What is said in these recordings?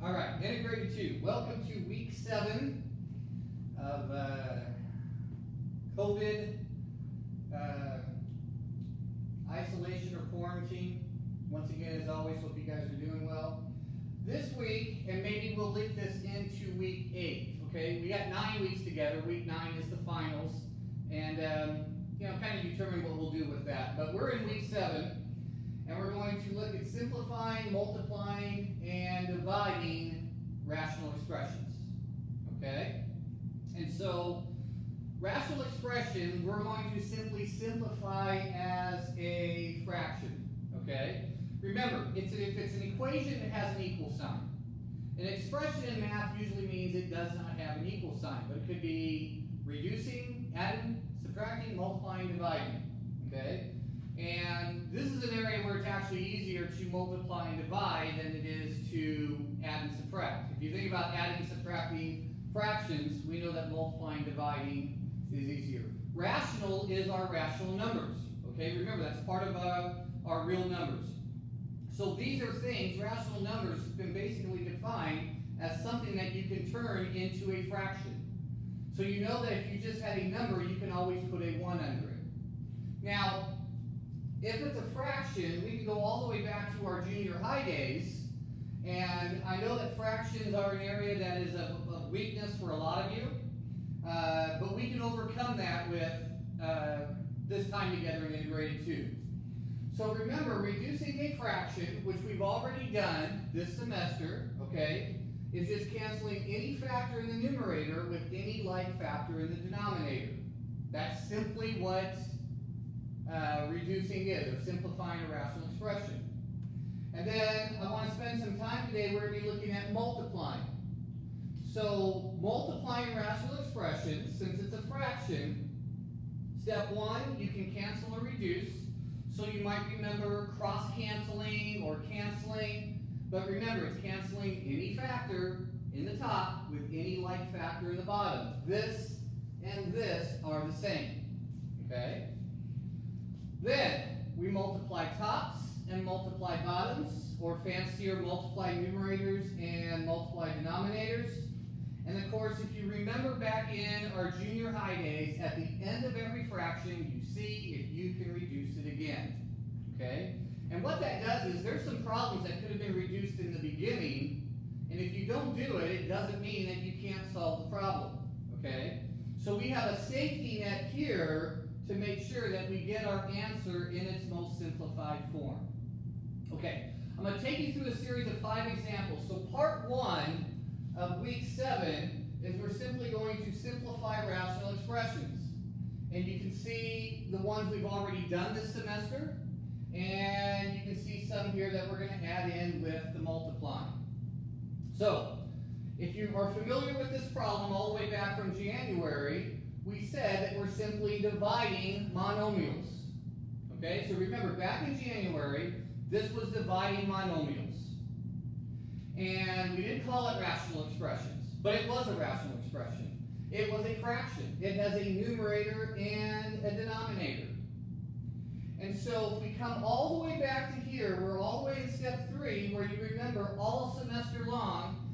All right, integrated 2. Welcome to week 7 of COVID isolation or quarantine. Once again, as always, hope you guys are doing well. This week, and maybe we'll link this into week 8. Okay, we got 9 weeks together. Week 9 is the finals, and kind of determine what we'll do with that. But we're in week 7. And we're going to look at simplifying, multiplying, and dividing rational expressions. Okay? And so, rational expression, we're going to simply simplify as a fraction. Okay? Remember, if it's an equation, it has an equal sign. An expression in math usually means it does not have an equal sign, but it could be reducing, adding, subtracting, multiplying, dividing. Okay? And this is an area where it's actually easier to multiply and divide than it is to add and subtract. If you think about adding and subtracting fractions, we know that multiplying and dividing is easier. Rational is our rational numbers. Okay, remember that's part of our real numbers. So these are things, rational numbers have been basically defined as something that you can turn into a fraction. So you know that if you just had a number, you can always put a 1 under it. Now, if it's a fraction, we can go all the way back to our junior high days, and I know that fractions are an area that is of weakness for a lot of you, but we can overcome that with this time together in integrated 2. So remember, reducing a fraction, which we've already done this semester, okay, is just canceling any factor in the numerator with any like factor in the denominator. That's simply what reducing is, or simplifying a rational expression. And then I want to spend some time today, we're going to be looking at multiplying. So multiplying rational expressions, since it's a fraction, step 1, you can cancel or reduce. So you might remember cross-canceling or canceling, but remember it's canceling any factor in the top with any like factor in the bottom. This and this are the same, okay? Then, we multiply tops and multiply bottoms, or fancier, multiply numerators and multiply denominators. And of course, if you remember back in our junior high days, at the end of every fraction, you see if you can reduce it again. Okay? And what that does is, there's some problems that could have been reduced in the beginning, and if you don't do it, it doesn't mean that you can't solve the problem. Okay? So we have a safety net here to make sure that we get our answer in its most simplified form. Okay, I'm going to take you through a series of 5 examples. So part 1 of week 7 is we're simply going to simplify rational expressions. And you can see the ones we've already done this semester, and you can see some here that we're going to add in with the multiplying. So, if you are familiar with this problem all the way back from January, we said that we're simply dividing monomials. Okay, so remember, back in January, this was dividing monomials. And we didn't call it rational expressions, but it was a rational expression. It was a fraction. It has a numerator and a denominator. And so if we come all the way back to here, we're all the way in step 3, where you remember all semester long,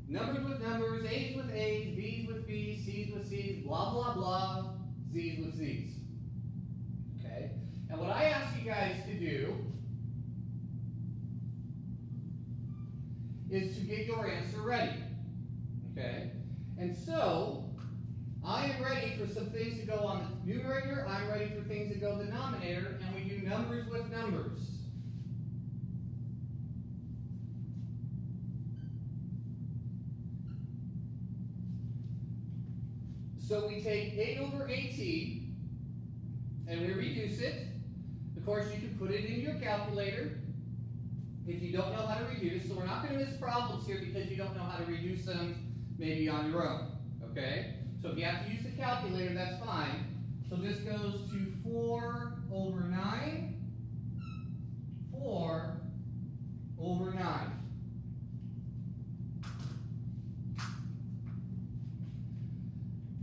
numbers with numbers, A's with A's, B's with B's, C's with C's, blah, blah, blah, Z's with Z's. Okay? And what I ask you guys to do is to get your answer ready. Okay? And so, I am ready for some things to go on the numerator, I'm ready for things to go denominator, and we do numbers with numbers. So we take a over at, and we reduce it. Of course, you can put it in your calculator if you don't know how to reduce. So we're not going to miss problems here because you don't know how to reduce them maybe on your own. Okay? So if you have to use the calculator, that's fine. So this goes to 4 over 9, 4 over 9.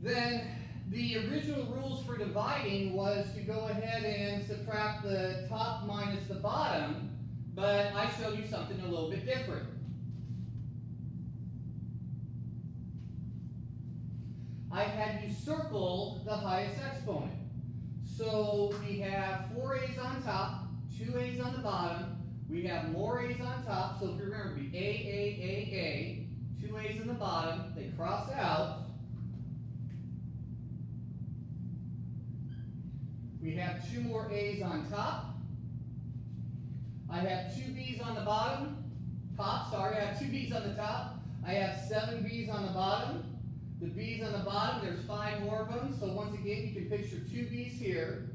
Then the original rules for dividing was to go ahead and subtract the top minus the bottom, but I showed you something a little bit different. circle the highest exponent. So we have 4 A's on top, 2 A's on the bottom. We have more A's on top, so if you remember, it'd be A, 2 A's on the bottom, they cross out. We have 2 more A's on top. I have 2 B's on the bottom. I have 2 B's on the top. I have 7 B's on the bottom. The B's on the bottom, there's 5 more of them. So once again, you can picture 2 B's here,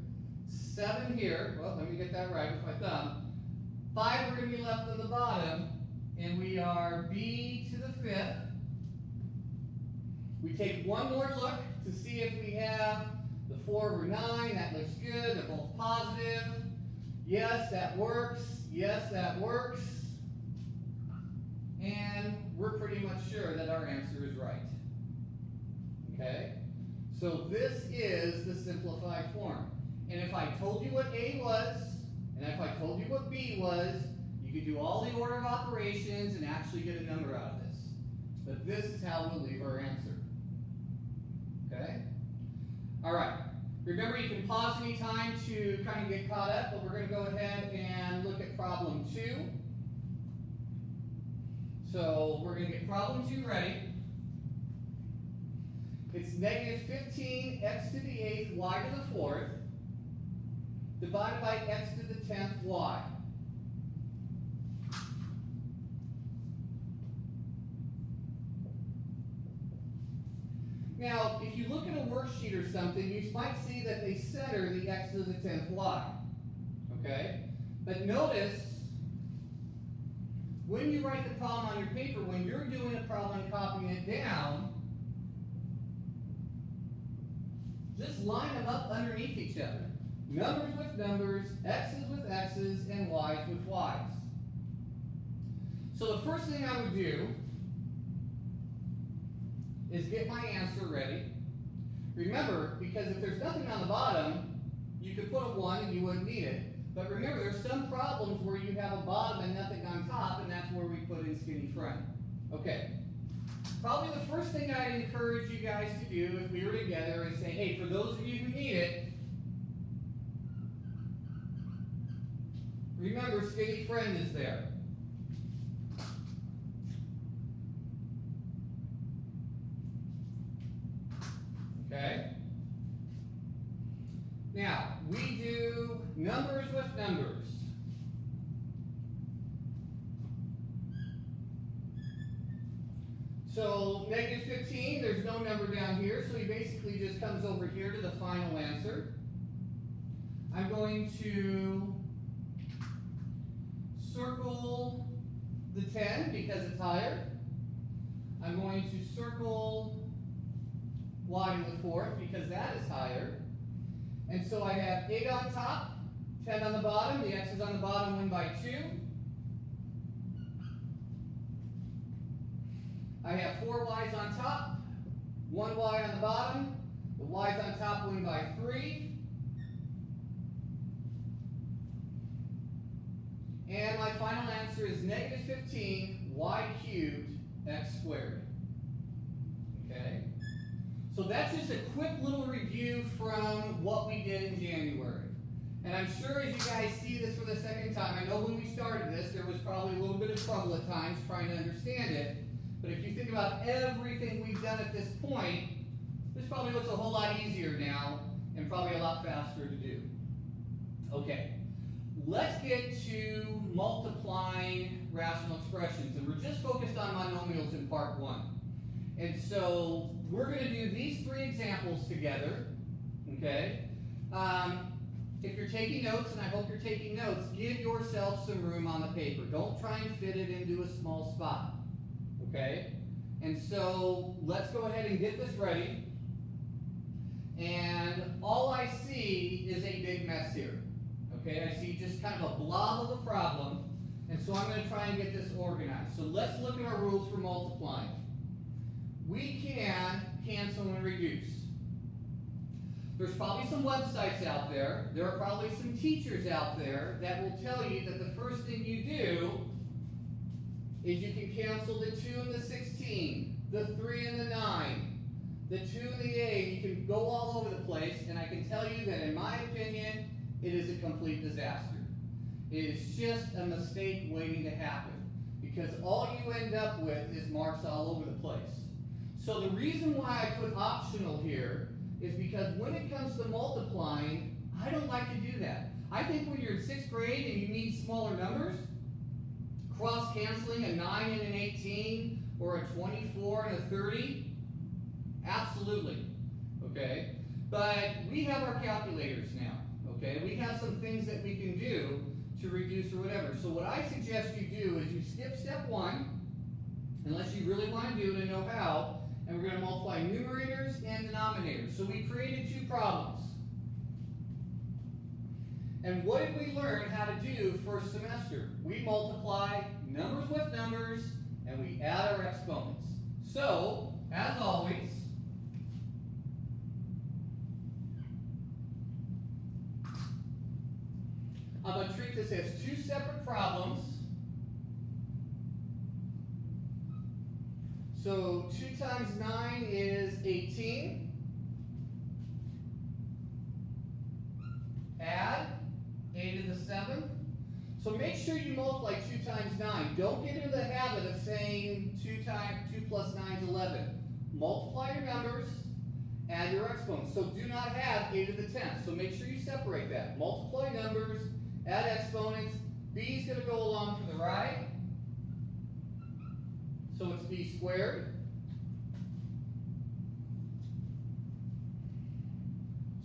7 here. Well, let me get that right with my thumb. 5 are going to be left on the bottom, and we are B to the 5th. We take one more look to see if we have the 4 over 9. That looks good. They're both positive. Yes, that works. Yes, that works. And we're pretty much sure that our answer is right. Okay? So this is the simplified form. And if I told you what A was, and if I told you what B was, you could do all the order of operations and actually get a number out of this. But this is how we'll leave our answer. Okay? All right. Remember, you can pause any time to kind of get caught up, but we're going to go ahead and look at problem 2. So we're going to get problem 2 ready. It's negative 15 x to the 8th y to the 4th divided by x to the 10th y. Now, if you look at a worksheet or something, you might see that they center the x to the 10th y. Okay? But notice, when you write the problem on your paper, when you're doing a problem and copying it down, just line them up underneath each other. Numbers with numbers, x's with x's, and y's with y's. So the first thing I would do is get my answer ready. Remember, because if there's nothing on the bottom, you could put a 1 and you wouldn't need it. But remember, there's some problems where you have a bottom and nothing on top, and that's where we put in skinny front. Okay. Probably the first thing I'd encourage you guys to do if we were together is say, hey, for those of you who need it, remember skinny friend is there. Okay? Now, we do numbers with numbers. So, negative 15, there's no number down here, so he basically just comes over here to the final answer. I'm going to circle the 10 because it's higher. I'm going to circle y to the 4th because that is higher. And so I have 8 on top, 10 on the bottom. The x's on the bottom win by 2. I have 4 y's on top, 1 y on the bottom. The y's on top win by 3. And my final answer is negative 15 y cubed x squared. Okay? So that's just a quick little review from what we did in January. And I'm sure as you guys see this for the second time, I know when we started this, there was probably a little bit of trouble at times trying to understand it. But if you think about everything we've done at this point, this probably looks a whole lot easier now and probably a lot faster to do. Okay, let's get to multiplying rational expressions. And we're just focused on monomials in part 1. And so we're going to do these 3 examples together, okay? If you're taking notes, and I hope you're taking notes, give yourself some room on the paper. Don't try and fit it into a small spot, okay? And so let's go ahead and get this ready. And all I see is a big mess here, okay? I see just kind of a blob of a problem. And so I'm going to try and get this organized. So let's look at our rules for multiplying. We can cancel and reduce. There's probably some websites out there. There are probably some teachers out there that will tell you that the first thing you do is you can cancel the 2 and the 16, the 3 and the 9, the 2 and the 8, you can go all over the place, and I can tell you that in my opinion, it is a complete disaster. It is just a mistake waiting to happen, because all you end up with is marks all over the place. So the reason why I put optional here is because when it comes to multiplying, I don't like to do that. I think when you're in 6th grade and you need smaller numbers, cross-canceling a 9 and an 18, or a 24 and a 30, absolutely, okay? But we have our calculators now, okay? We have some things that we can do to reduce or whatever. So what I suggest you do is you skip step 1, unless you really want to do it and know how, and we're going to multiply numerators and denominators. So we created 2 problems. And what did we learn how to do first semester? We multiply numbers with numbers, and we add our exponents. So, as always, I'm going to treat this as 2 separate problems. So 2 times 9 is 18. Add 8 to the 7th. So make sure you multiply 2 times 9. Don't get into the habit of saying 2 plus 9 is 11. Multiply your numbers, add your exponents. So do not have 8 to the 10th. So make sure you separate that. Multiply numbers, add exponents. B is going to go along for the right. So it's b squared.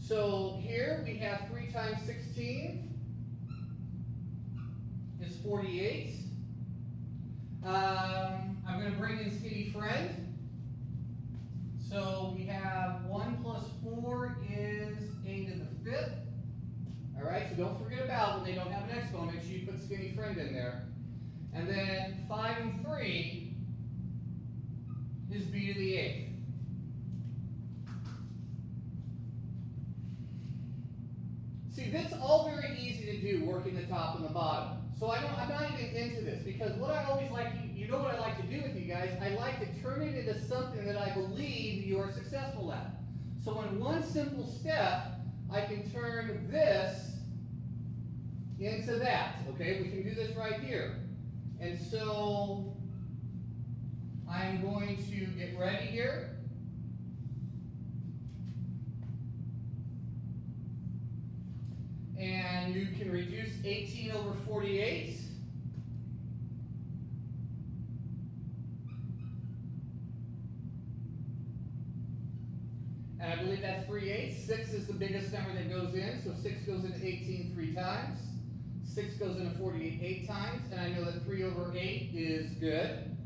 So here we have 3 times 16 is 48. I'm going to bring in skinny friend. So we have 1 plus 4 is 8 to the 5th. All right, so don't forget about when they don't have an exponent, make sure you put skinny friend in there. And then 5 and 3 is b to the 8th. See, that's all very easy to do, working the top and the bottom. So I'm not even into this, because what I always like, you know what I like to do with you guys, I like to turn it into something that I believe you are successful at. So in one simple step, I can turn this into that, okay? We can do this right here. And so I'm going to get ready here. And you can reduce 18 over 48. And I believe that's 3/8. 6 is the biggest number that goes in, so 6 goes into 18 3 times. 6 goes into 48 8 times, and I know that 3 over 8 is good.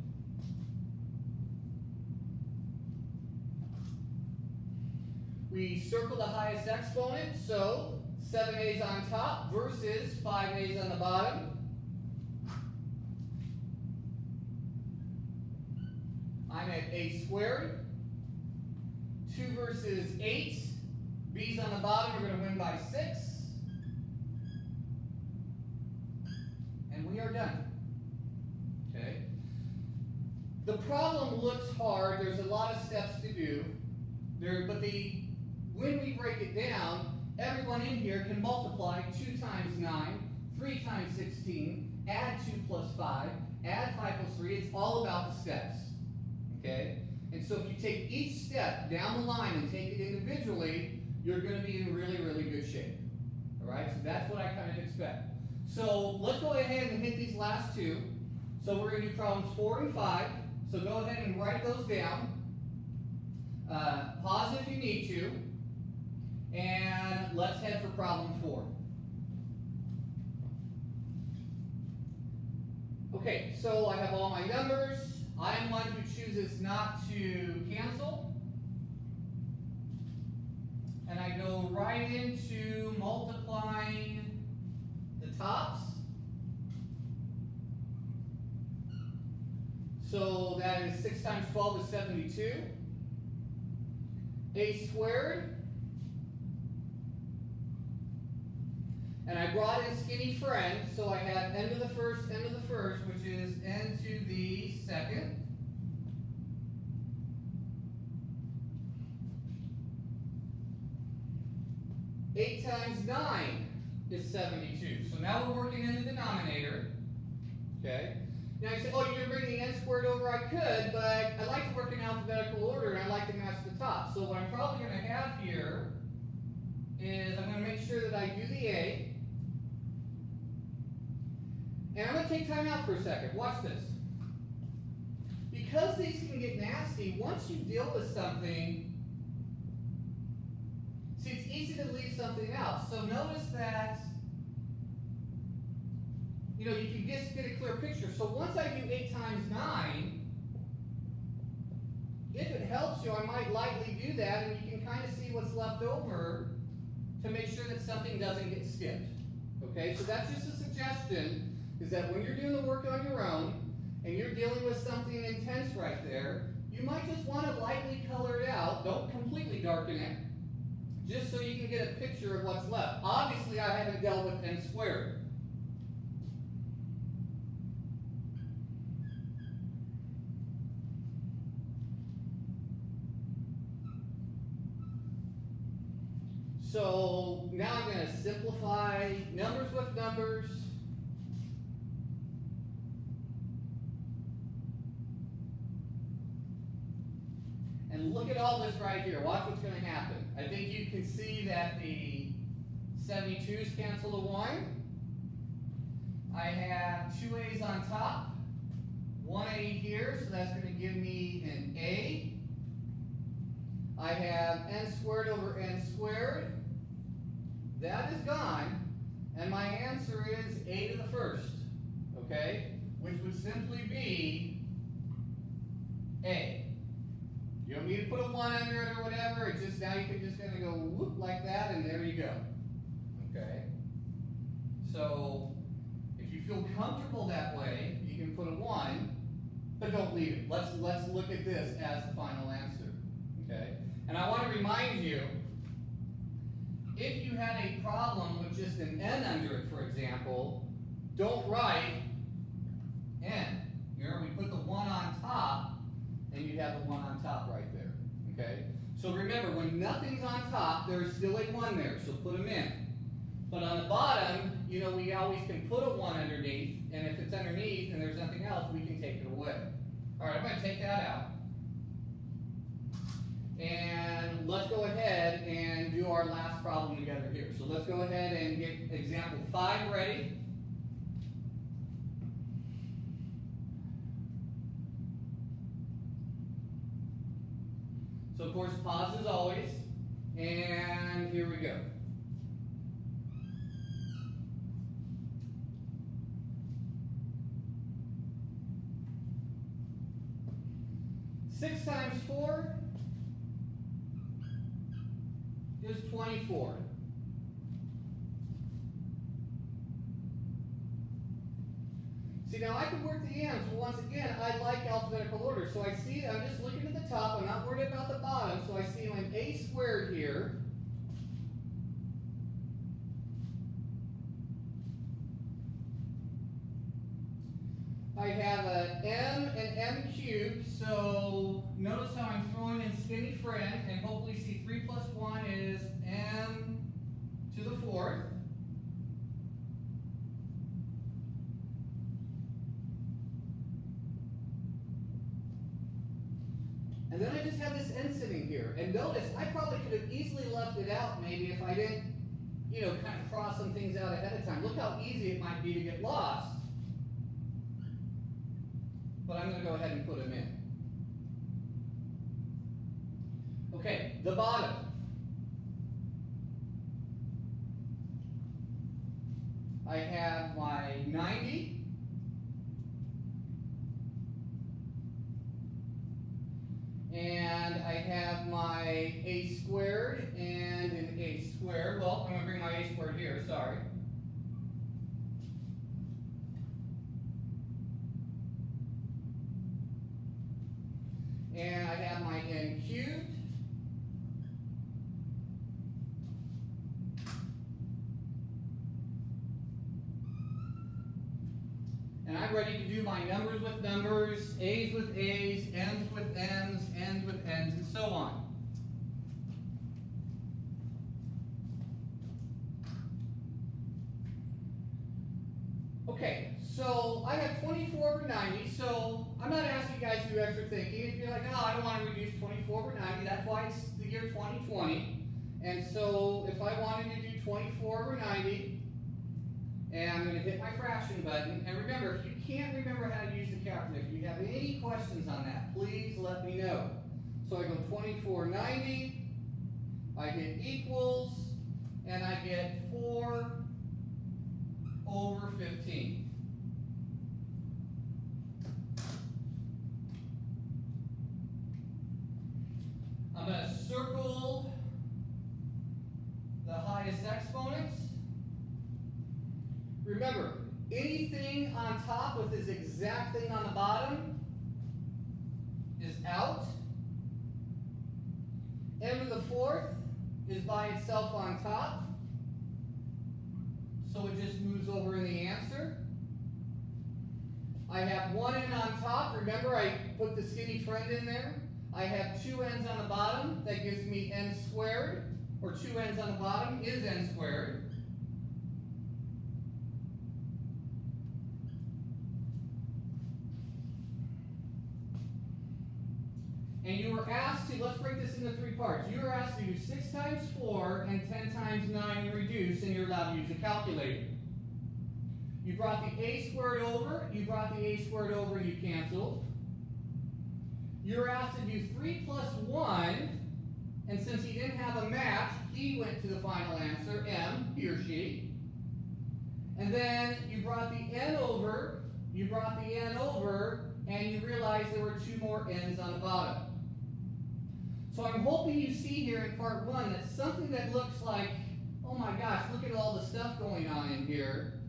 We circle the highest exponent, so 7a's on top versus 5a's on the bottom. I'm at a squared. 2 versus 8. B's on the bottom, we're going to win by 6. And we are done. Okay? The problem looks hard. There's a lot of steps to do. When we break it down, everyone in here can multiply 2 times 9, 3 times 16, add 2 plus 5, add 5 plus 3. It's all about the steps. Okay? And so if you take each step down the line and take it individually, you're going to be in really, really good shape. All right? So that's what I kind of expect. So let's go ahead and hit these last 2. So we're going to do problems 4 and 5. So go ahead and write those down. Pause if you need to. And let's head for problem 4. Okay, so I have all my numbers. I am one who chooses not to cancel. And I go right into multiplying the tops. So that is 6 times 12 is 72. A squared. And I brought in skinny friend, so I have n to the first, which is n to the second. 8 times 9 is 72. So now we're working in the denominator. Okay? Now you say, oh, you're going to bring the n squared over? I could, but I like to work in alphabetical order and I like to match the top. So what I'm probably going to have here is I'm going to make sure that I do the a. And I'm going to take time out for a second. Watch this. Because these can get nasty, once you deal with something, see, it's easy to leave something out. So notice that, you know, you can just get a clear picture. So once I do 8 times 9, if it helps you, I might lightly do that, and you can kind of see what's left over to make sure that something doesn't get skipped. Okay, so that's just a suggestion, is that when you're doing the work on your own, and you're dealing with something intense right there, you might just want to lightly color it out. Don't completely darken it, just so you can get a picture of what's left. Obviously, I haven't dealt with n squared. So now I'm going to simplify numbers with numbers. And look at all this right here. Watch what's going to happen. I think you can see that the 72's cancel to 1. I have 2 A's on top, 1 A here, so that's going to give me an A. I have n squared over n squared. That is gone. And my answer is a to the first, okay? Which would simply be A. You don't need to put a 1 under it or whatever. It's just now you can just kind of go whoop like that, and there you go. Okay? So if you feel comfortable that way, you can put a 1, but don't leave it. Let's look at this as the final answer. Okay? And I want to remind you, if you had a problem with just an n under it, for example, don't write n. Here we put the 1 on top, and you'd have the 1 on top right there, okay? So remember, when nothing's on top, there's still a 1 there, so put them in. But on the bottom, you know, we always can put a 1 underneath, and if it's underneath and there's nothing else, we can take it away. All right, I'm going to take that out. And let's go ahead and do our last problem together here. So let's go ahead and get example 5 ready. So of course, pause as always, and here we go. Six times 4 is 24. See, now I can work the ends, but once again, I like alphabetical order. So I see, I'm just looking at the top, I'm not worried about the bottom, so I see my a squared here. I have a m and m cubed, so notice how I'm throwing in skinny friend, and hopefully see 3 plus 1 is m to the 4th. And then I just have this n sitting here. And notice, I probably could have easily left it out maybe if I didn't, you know, kind of cross some things out ahead of time. Look how easy it might be to get lost. But I'm going to go ahead and put them in. Okay, the bottom. I have my 90. And I have my a squared and an a squared. Well, I'm going to bring my a squared here, sorry. And I have my n cubed. And I'm ready to do my numbers with numbers, a's with a's, n's with n's, n's with n's, and so on. Okay, so I have 24 over 90, so I'm not asking you guys to do extra thinking. If you're like, oh, I don't want to reduce 24 over 90, that's why it's the year 2020. And so if I wanted to do 24 over 90, and I'm going to hit my fraction button, and remember, if you can't remember how to use the calculator, if you have any questions on that, please let me know. So I go 24/90, I hit equals, and I get 4 over 15. I'm going to circle the highest exponents. Remember, anything on top with this exact thing on the bottom is out. M to the fourth is by itself on top, so it just moves over in the answer. I have one n on top. Remember, I put the skinny friend in there. I have two n's on the bottom. That gives me n squared, or two n's on the bottom is n squared. And you were asked to, let's break this into 3 parts. You were asked to do 6 times 4 and 10 times 9 and reduce, and you're allowed to use a calculator. You brought the a squared over, you brought the a squared over, and you canceled. You were asked to do 3 plus 1, and since he didn't have a match, he went to the final answer, m, he or she. And then you brought the n over, and you realized there were 2 more n's on the bottom. So I'm hoping you see here in part 1 that something that looks like, oh my gosh, look at all the stuff going on in here.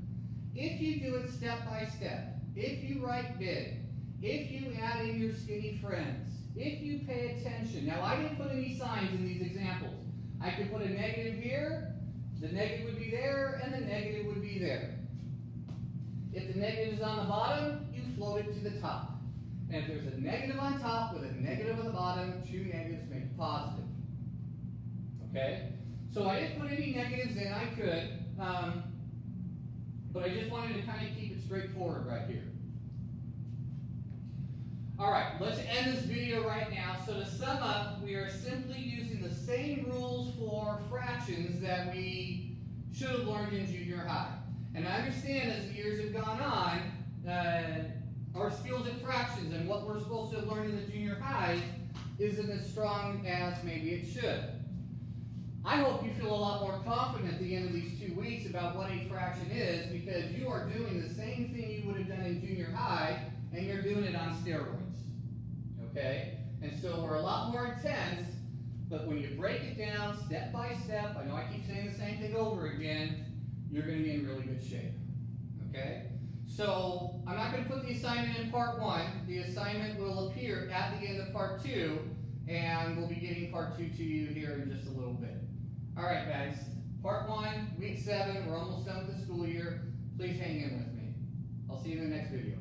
If you do it step by step, if you write big, if you add in your skinny friends, if you pay attention. Now I didn't put any signs in these examples. I could put a negative here, the negative would be there, and the negative would be there. If the negative is on the bottom, you float it to the top. And if there's a negative on top with a negative on the bottom, 2 negatives make a positive. Okay? So I didn't put any negatives in, I could, but I just wanted to kind of keep it straightforward right here. Alright, let's end this video right now. So to sum up, we are simply using the same rules for fractions that we should have learned in junior high. And I understand as the years have gone on, our skills at fractions and what we're supposed to have learned in the junior highs isn't as strong as maybe it should. I hope you feel a lot more confident at the end of these 2 weeks about what a fraction is, because you are doing the same thing you would have done in junior high, and you're doing it on steroids. Okay? And so we're a lot more intense, but when you break it down step by step, I know I keep saying the same thing over again, you're going to be in really good shape. Okay? So I'm not going to put the assignment in part 1. The assignment will appear at the end of part 2, and we'll be getting part 2 to you here in just a little bit. Alright guys, part 1, week 7, we're almost done with the school year. Please hang in with me. I'll see you in the next video.